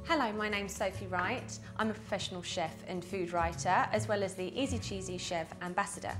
Hello, my name's Sophie Wright. I'm a professional chef and food writer, as well as the Easy Cheesy Chef Ambassador.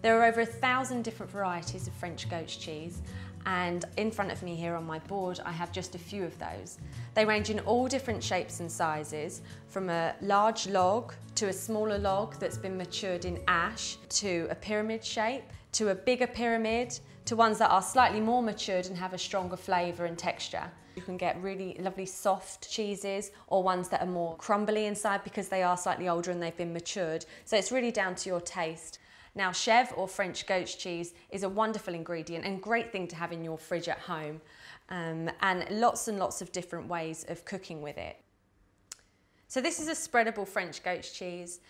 There are over 1,000 different varieties of French goat's cheese, and in front of me here on my board I have just a few of those. They range in all different shapes and sizes, from a large log to a smaller log that's been matured in ash, to a pyramid shape, to a bigger pyramid, to ones that are slightly more matured and have a stronger flavour and texture. You can get really lovely soft cheeses, or ones that are more crumbly inside because they are slightly older and they've been matured. So it's really down to your taste. Now, Chèvre or French goat's cheese is a wonderful ingredient and great thing to have in your fridge at home, and lots of different ways of cooking with it. So this is a spreadable French goat's cheese.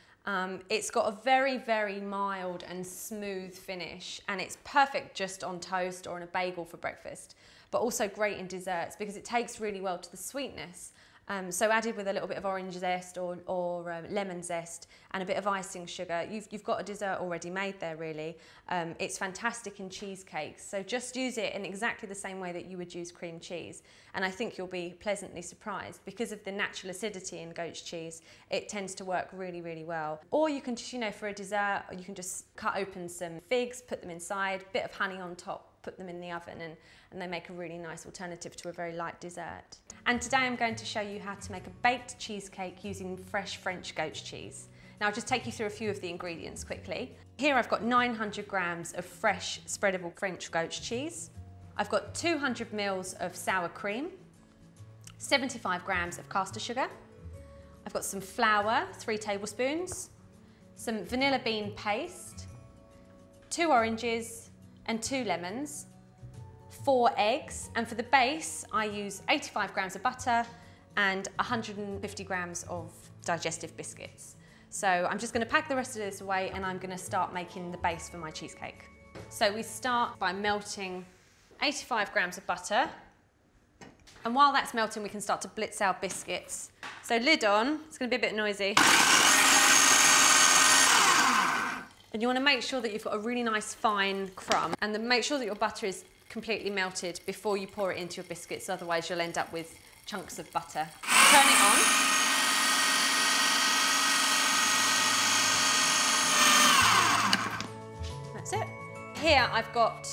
It's got a very mild and smooth finish, and it's perfect just on toast or on a bagel for breakfast, but also great in desserts because it takes really well to the sweetness. So added with a little bit of orange zest or lemon zest and a bit of icing sugar, you've got a dessert already made there really. It's fantastic in cheesecakes, so just use it in exactly the same way that you would use cream cheese, and I think you'll be pleasantly surprised. Because of the natural acidity in goat's cheese, it tends to work really well. Or you can just, for a dessert, you can just cut open some figs, put them inside, bit of honey on top, put them in the oven, and they make a really nice alternative to a very light dessert. And today I'm going to show you how to make a baked cheesecake using fresh French goat's cheese. Now I'll just take you through a few of the ingredients quickly. Here I've got 900 grams of fresh spreadable French goat's cheese. I've got 200 mils of sour cream, 75 grams of caster sugar. I've got some flour, 3 tablespoons, some vanilla bean paste, 2 oranges and 2 lemons, 4 eggs, and for the base I use 85 grams of butter and 150 grams of digestive biscuits. So I'm just going to pack the rest of this away and I'm going to start making the base for my cheesecake. So we start by melting 85 grams of butter, and while that's melting we can start to blitz our biscuits. So lid on, it's going to be a bit noisy. And you want to make sure that you've got a really nice fine crumb, and then make sure that your butter is completely melted before you pour it into your biscuits, otherwise you'll end up with chunks of butter. Turn it on. That's it. Here I've got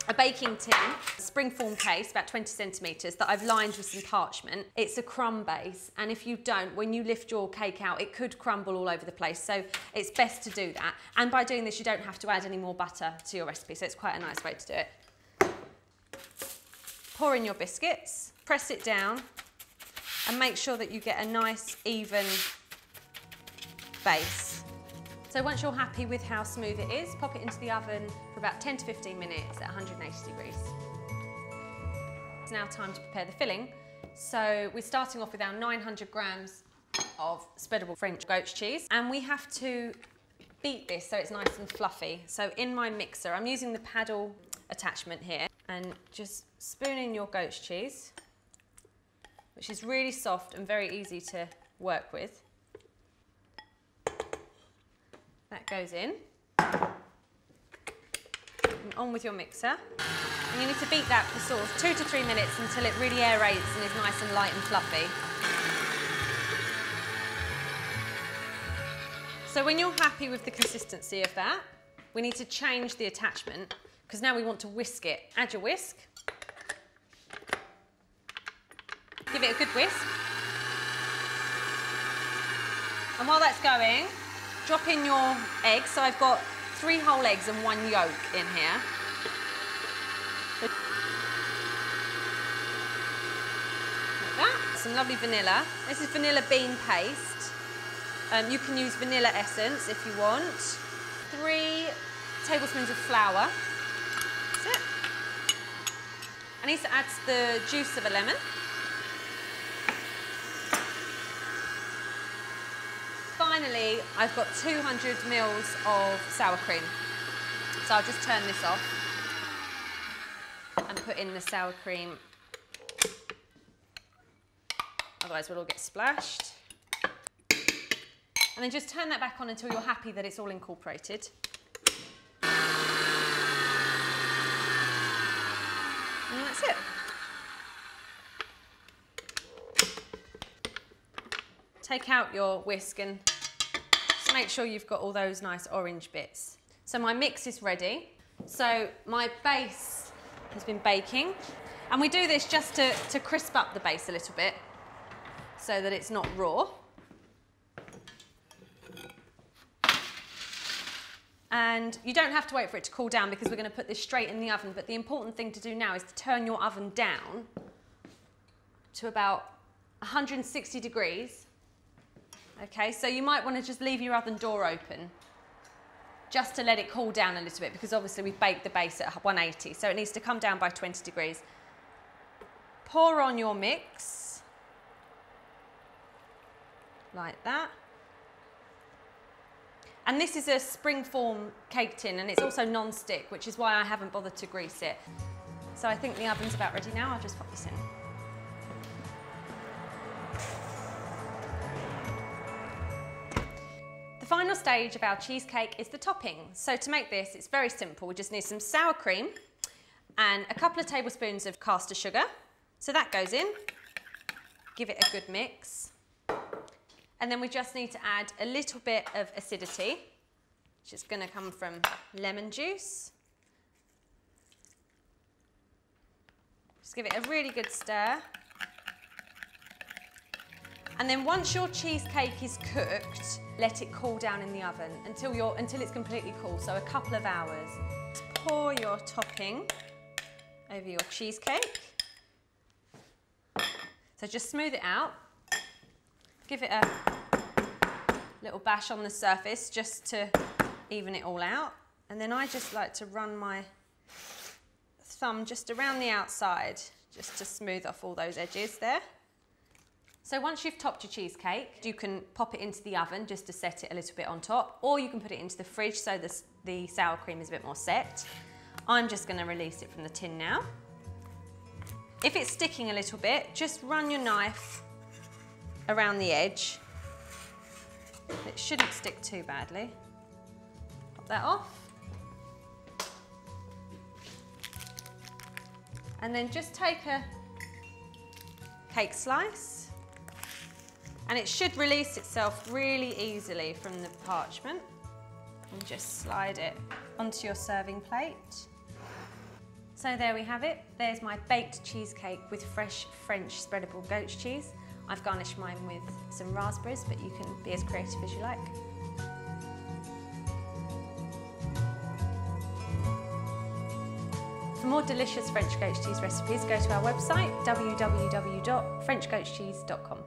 a baking tin, springform case, about 20 centimetres, that I've lined with some parchment. It's a crumb base, and if you don't, when you lift your cake out, it could crumble all over the place, so it's best to do that. And by doing this, you don't have to add any more butter to your recipe, so it's quite a nice way to do it. Pour in your biscuits, press it down, and make sure that you get a nice, even base. So once you're happy with how smooth it is, pop it into the oven for about 10 to 15 minutes at 180 degrees. It's now time to prepare the filling. So we're starting off with our 900 grams of spreadable French goat's cheese, and we have to beat this so it's nice and fluffy. So in my mixer, I'm using the paddle attachment here, and just spoon in your goat's cheese, which is really soft and very easy to work with. That goes in. And on with your mixer. And you need to beat that for sort of 2 to 3 minutes until it really aerates and is nice and light and fluffy. So when you're happy with the consistency of that, we need to change the attachment, because now we want to whisk it. Add your whisk. Give it a good whisk. And while that's going, drop in your eggs. So I've got 3 whole eggs and 1 yolk in here. Like that. Some lovely vanilla. This is vanilla bean paste. You can use vanilla essence if you want. 3 tablespoons of flour. That's it. I need to add the juice of a lemon. Finally, I've got 200 mils of sour cream. So I'll just turn this off and put in the sour cream. Otherwise we'll all get splashed. And then just turn that back on until you're happy that it's all incorporated. And that's it. take out your whisk and just make sure you've got all those nice orange bits. So my mix is ready. So my base has been baking. And we do this just to crisp up the base a little bit so that it's not raw. And you don't have to wait for it to cool down because we're going to put this straight in the oven, but the important thing to do now is to turn your oven down to about 160 degrees. Okay, so you might want to just leave your oven door open just to let it cool down a little bit because obviously we've baked the base at 180, so it needs to come down by 20 degrees. Pour on your mix, like that. And this is a springform cake tin and it's also non-stick, which is why I haven't bothered to grease it. So I think the oven's about ready now. I'll just pop this in. The final stage of our cheesecake is the topping. So to make this, it's very simple. We just need some sour cream and a couple of tablespoons of caster sugar. So that goes in. Give it a good mix. And then we just need to add a little bit of acidity, which is going to come from lemon juice. Just give it a really good stir. And then once your cheesecake is cooked, let it cool down in the oven until it's completely cool, so a couple of hours. Pour your topping over your cheesecake. So just smooth it out. Give it a little bash on the surface just to even it all out. And then I just like to run my thumb just around the outside just to smooth off all those edges there. So once you've topped your cheesecake, you can pop it into the oven just to set it a little bit on top, or you can put it into the fridge so the sour cream is a bit more set. I'm just going to release it from the tin now. If it's sticking a little bit, just run your knife around the edge. It shouldn't stick too badly. Pop that off. And then just take a cake slice and it should release itself really easily from the parchment, and just slide it onto your serving plate. So there we have it. There's my baked cheesecake with fresh French spreadable goat's cheese. I've garnished mine with some raspberries, but you can be as creative as you like. For more delicious French goat's cheese recipes, go to our website, www.frenchgoatscheese.com.